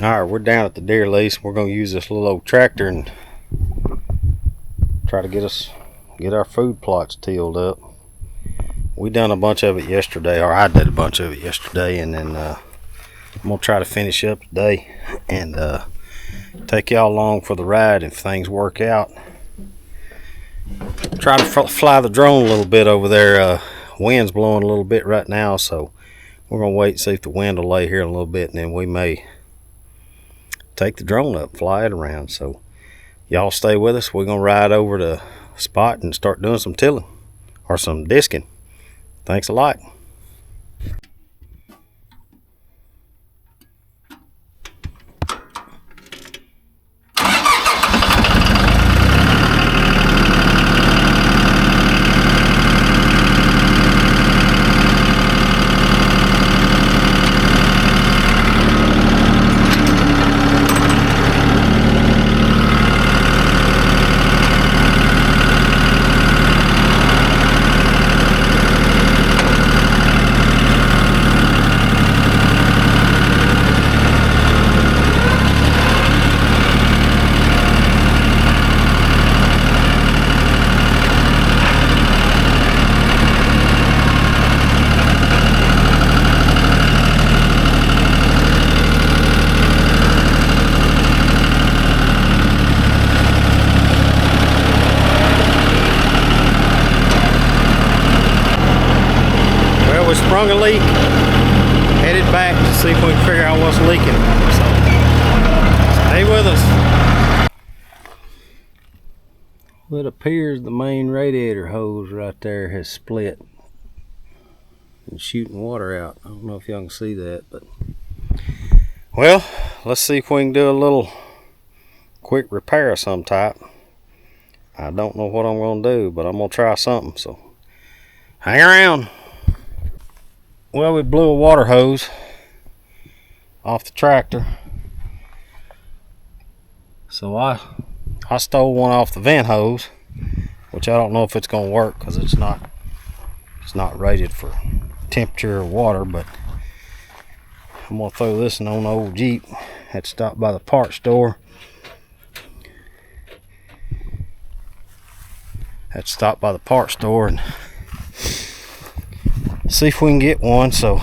Alright, we're down at the deer lease. We're going to use this little old tractor and try to get our food plots tilled up. We done a bunch of it yesterday, or I did a bunch of it yesterday, and then I'm going to try to finish up today and take y'all along for the ride if things work out. Try to fly the drone a little bit over there. Wind's blowing a little bit right now, so we're going to wait and see if the wind will lay here in a little bit, and then we may take the drone up, fly it around. So y'all stay with us. We're going to ride over to the spot and start doing some tilling or some disking. Thanks a lot. We sprung a leak, headed back to see if we can figure out what's leaking. So stay with us. Well, it appears the main radiator hose right there has split and shooting water out. I don't know if y'all can see that, but well, let's see if we can do a little quick repair of some type. I don't know what I'm going to do, but I'm going to try something, so hang around. Well, we blew a water hose off the tractor, so I stole one off the vent hose, which I don't know if it's going to work because it's not rated for temperature or water, but I'm going to throw this in on the old Jeep. Had stopped by the parts store. And see if we can get one. So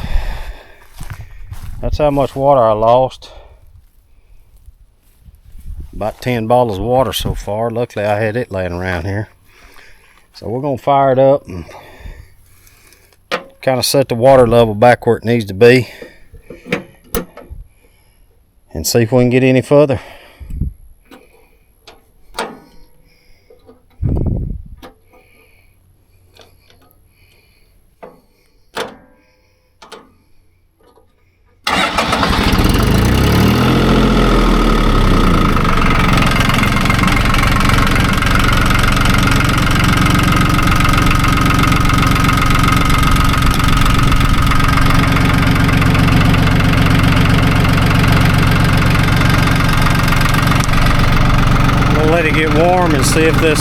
that's how much water I lost. About 10 bottles of water so far. Luckily I had it laying around here. So we're gonna fire it up and kind of set the water level back where it needs to be and see if we can get any further. Let it get warm and see if this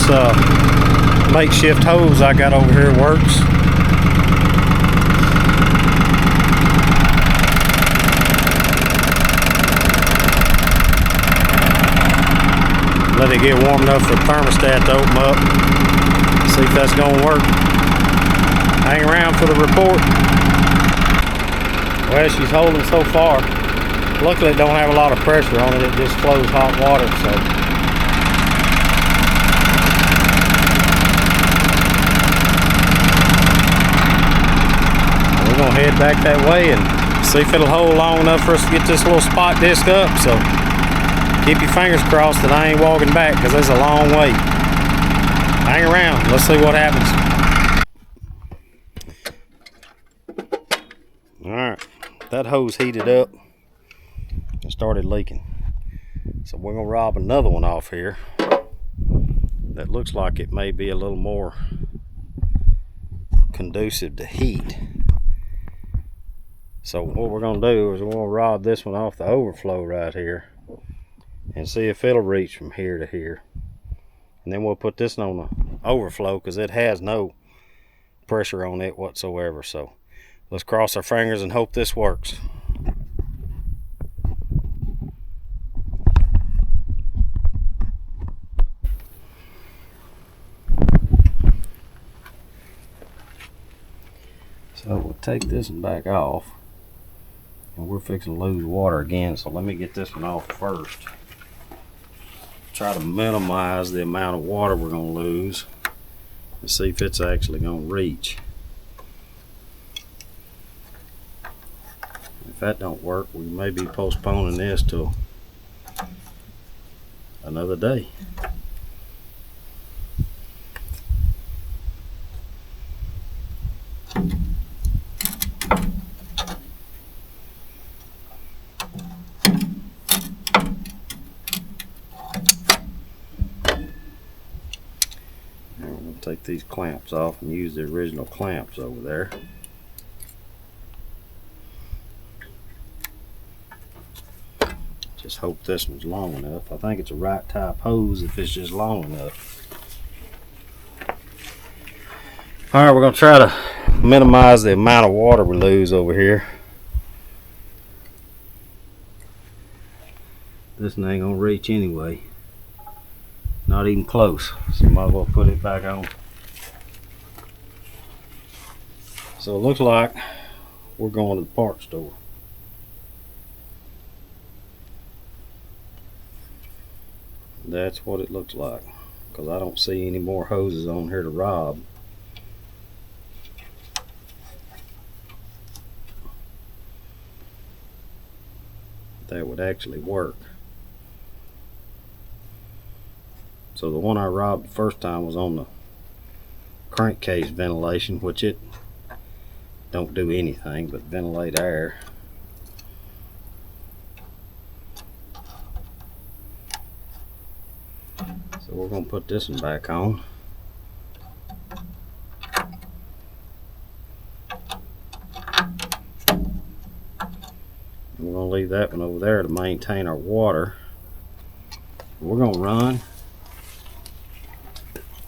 makeshift hose I got over here works. Let it get warm enough for the thermostat to open up. See if that's going to work. Hang around for the report. Well, she's holding so far. Luckily it don't have a lot of pressure on it. It just flows hot water, so we're gonna head back that way and see if it'll hold long enough for us to get this little spot disc up. So keep your fingers crossed that I ain't walking back, because it's a long way. Hang around, let's see what happens. Alright, that hose heated up and started leaking. So we're gonna rob another one off here that looks like it may be a little more conducive to heat. So what we're going to do is we're going to rob this one off the overflow right here and see if it'll reach from here to here. And then we'll put this on the overflow because it has no pressure on it whatsoever. So let's cross our fingers and hope this works. So we'll take this one back off, and we're fixing to lose water again, so let me get this one off first. Try to minimize the amount of water we're going to lose and see if it's actually going to reach. If that don't work, we may be postponing this till another day. Take these clamps off and use the original clamps over there. Just hope this one's long enough. I think it's a right type hose if it's just long enough. Alright, we're going to try to minimize the amount of water we lose over here. This one ain't going to reach anyway. Not even close, so might as well put it back on. So it looks like we're going to the parts store. That's what it looks like, because I don't see any more hoses on here to rob. That would actually work. So the one I robbed the first time was on the crankcase ventilation, which it don't do anything but ventilate air. So we're going to put this one back on. We're going to leave that one over there to maintain our water. We're going to run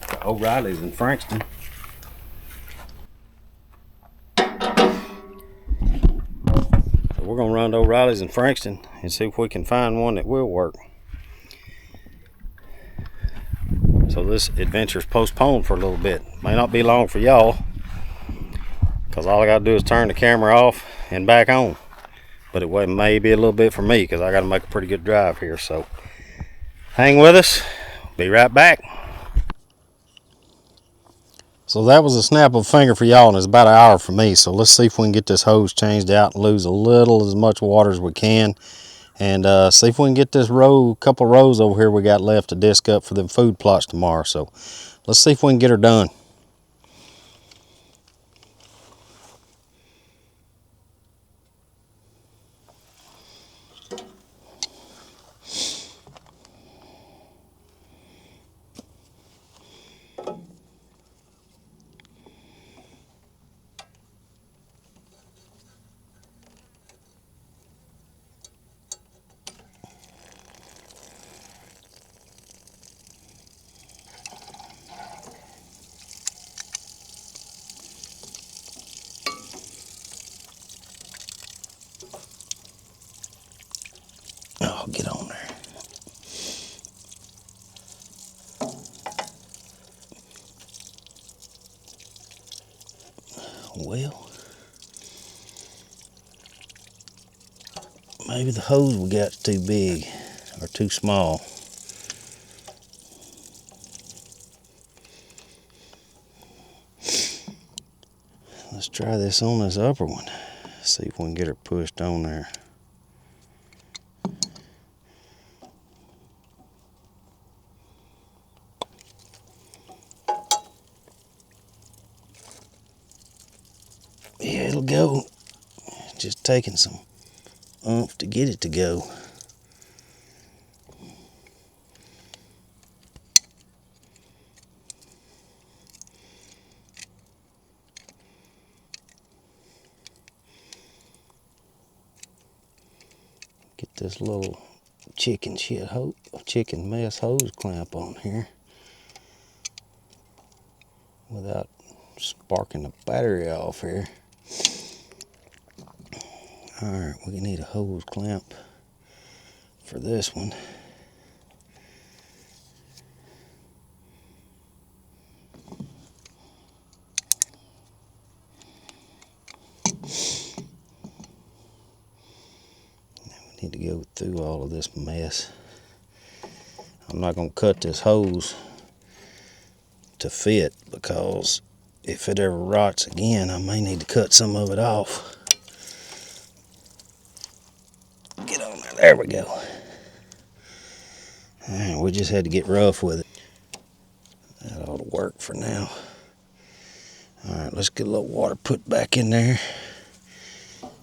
to O'Reilly's in Frankston. So we're going to run to O'Reilly's in Frankston and see if we can find one that will work. So this adventure's postponed for a little bit. May not be long for y'all, because all I got to do is turn the camera off and back on. But it may be a little bit for me, because I got to make a pretty good drive here. So hang with us. Be right back. So that was a snap of a finger for y'all, and it's about an hour for me. So let's see if we can get this hose changed out and lose a little as much water as we can. And see if we can get this couple rows over here we got left to disc up for them food plots tomorrow. So let's see if we can get her done. Oh, get on there. Well, maybe the hose we got's too big or too small. Let's try this on this upper one. See if we can get her pushed on there. Yeah, it'll go. Just taking some oomph to get it to go. Get this little chicken mess hose clamp on here without sparking the battery off here. Alright, we need a hose clamp for this one. Need to go through all of this mess. I'm not going to cut this hose to fit, because if it ever rots again, I may need to cut some of it off. Get on there. There we go. Alright, we just had to get rough with it. That ought to work for now. Alright, let's get a little water put back in there.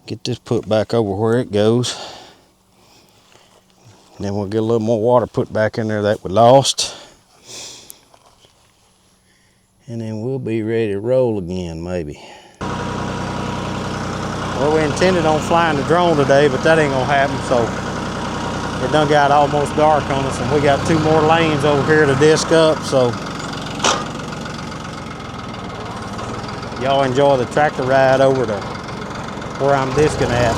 Get this put back over where it goes. And then we'll get a little more water put back in there that we lost. And then we'll be ready to roll again, maybe. Well, we intended on flying the drone today, but that ain't gonna happen, so it done got almost dark on us, and we got 2 more lanes over here to disc up, so y'all enjoy the tractor ride over to where I'm discing at.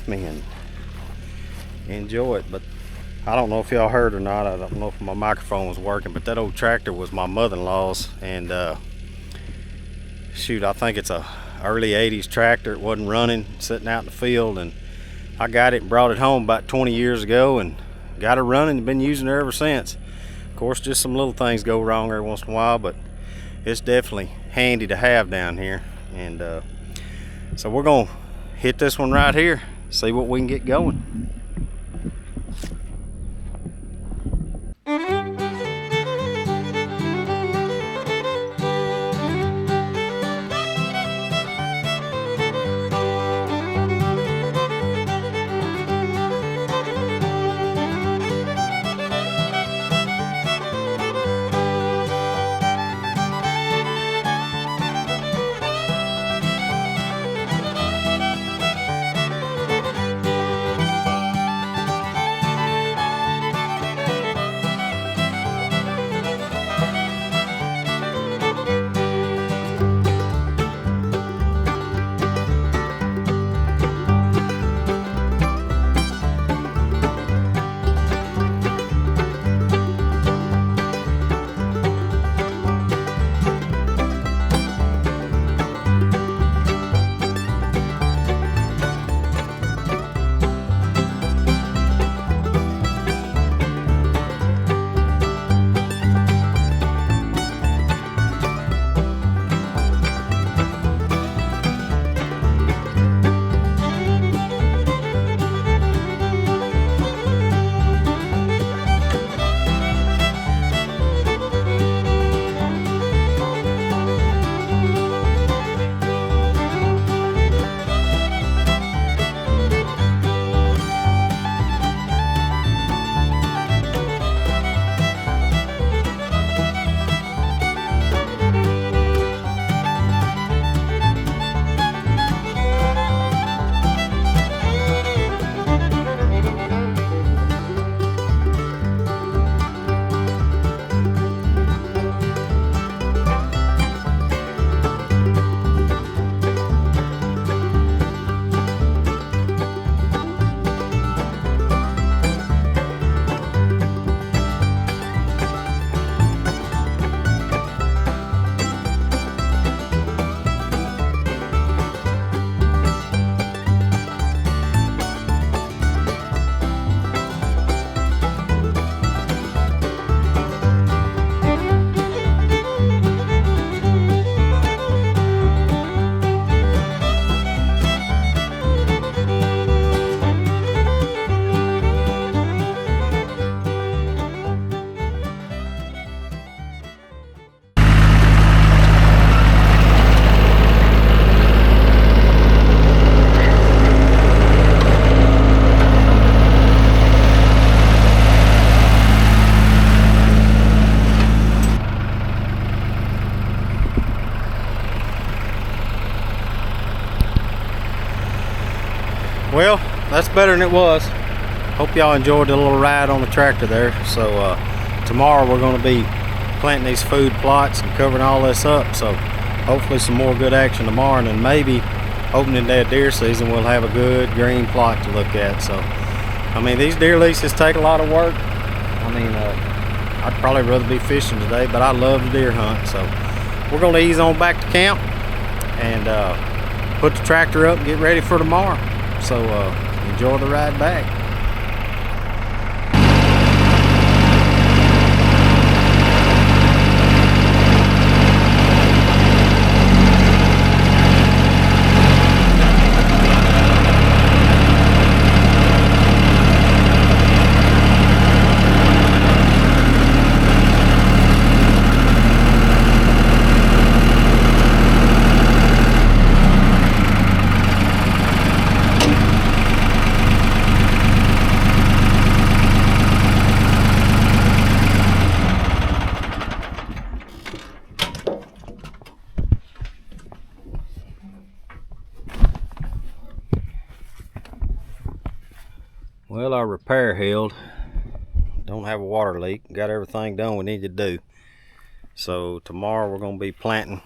with me and enjoy it. But I don't know if y'all heard or not. I don't know if my microphone was working, but that old tractor was my mother-in-law's, and shoot, I think it's a early 80s tractor. It wasn't running, sitting out in the field, and I got it and brought it home about 20 years ago and got it running and been using it ever since. Of course, just some little things go wrong every once in a while, but it's definitely handy to have down here. And so we're gonna hit this one right here, see what we can get going. Well, that's better than it was. Hope y'all enjoyed the little ride on the tractor there. So tomorrow we're going to be planting these food plots and covering all this up. So hopefully some more good action tomorrow, and then maybe opening day of deer season we'll have a good green plot to look at. So I mean, these deer leases take a lot of work. I mean, I'd probably rather be fishing today, but I love the deer hunt. So we're going to ease on back to camp and put the tractor up and get ready for tomorrow. So enjoy the ride back. Well, our repair held. Don't have a water leak. Got everything done we need to do. So tomorrow we're going to be planting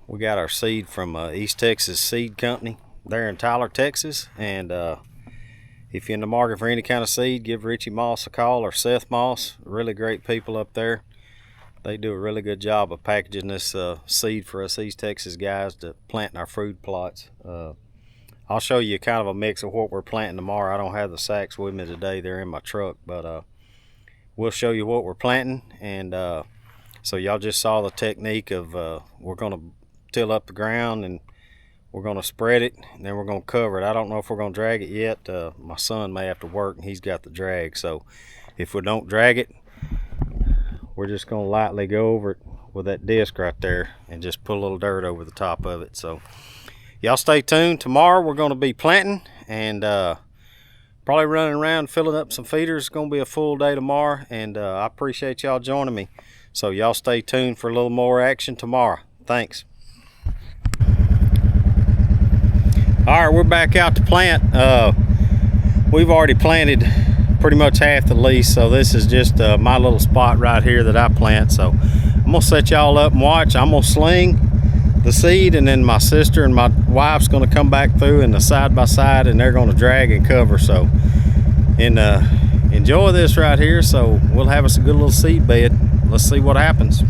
We got our seed from East Texas Seed Company. They're in Tyler, Texas, and if you're in the market for any kind of seed, give Richie Moss a call, or Seth Moss. Really great people up there. They do a really good job of packaging this seed for us East Texas guys to plant in our fruit plots. I'll show you kind of a mix of what we're planting tomorrow. I don't have the sacks with me today. They're in my truck, but we'll show you what we're planting. And so y'all just saw the technique of we're going to till up the ground, and we're going to spread it, and then we're going to cover it. I don't know if we're going to drag it yet. My son may have to work, and he's got the drag. So if we don't drag it, we're just going to lightly go over it with that disc right there and just put a little dirt over the top of it. So y'all stay tuned. Tomorrow we're going to be planting and probably running around filling up some feeders. It's going to be a full day tomorrow, and I appreciate y'all joining me. So y'all stay tuned for a little more action tomorrow. Thanks. All right, we're back out to plant. We've already planted pretty much half the lease, so this is just my little spot right here that I plant. So I'm gonna set y'all up and watch. I'm gonna sling the seed, and then my sister and my wife's gonna come back through in the side by side, and they're gonna drag and cover. So enjoy this right here. So we'll have us a good little seed bed. Let's see what happens.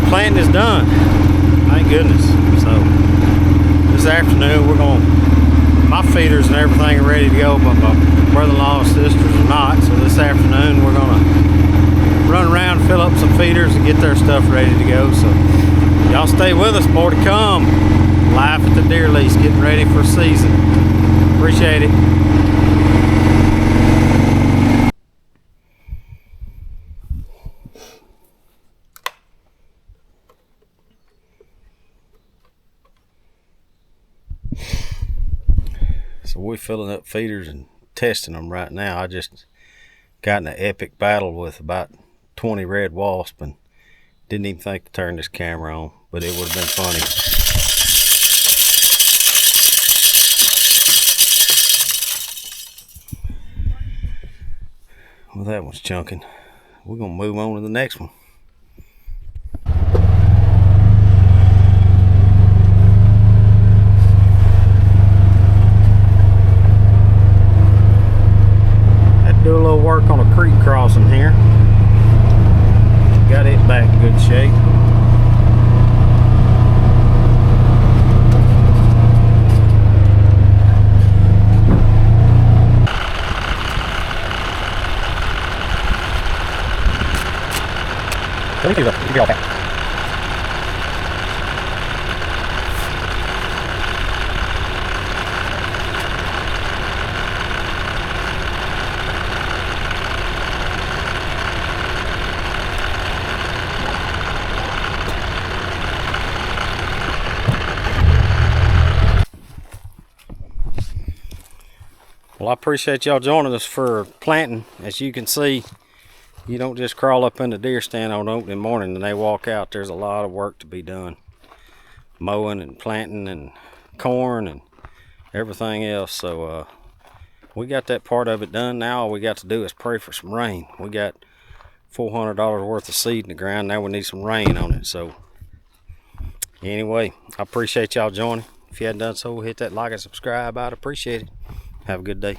Planting is done, thank goodness. So this afternoon we're going, my feeders and everything are ready to go, but my brother-in-law and sisters are not. So this afternoon we're going to run around, fill up some feeders, and get their stuff ready to go. So y'all stay with us, more to come. Live at the deer lease, getting ready for season. Appreciate it. So we're filling up feeders and testing them right now. I just got in an epic battle with about 20 red wasp and didn't even think to turn this camera on, but it would have been funny. Well, that one's chunking. We're gonna move on to the next one. Had to do a little work on a creek crossing here. Got it back in good shape. Thank you. Well, I appreciate y'all joining us for planting. As you can see, you don't just crawl up in the deer stand on opening morning and they walk out. There's a lot of work to be done. Mowing and planting and corn and everything else. So we got that part of it done. Now all we got to do is pray for some rain. We got $400 worth of seed in the ground. Now we need some rain on it. So anyway, I appreciate y'all joining. If you hadn't done so, hit that like and subscribe. I'd appreciate it. Have a good day.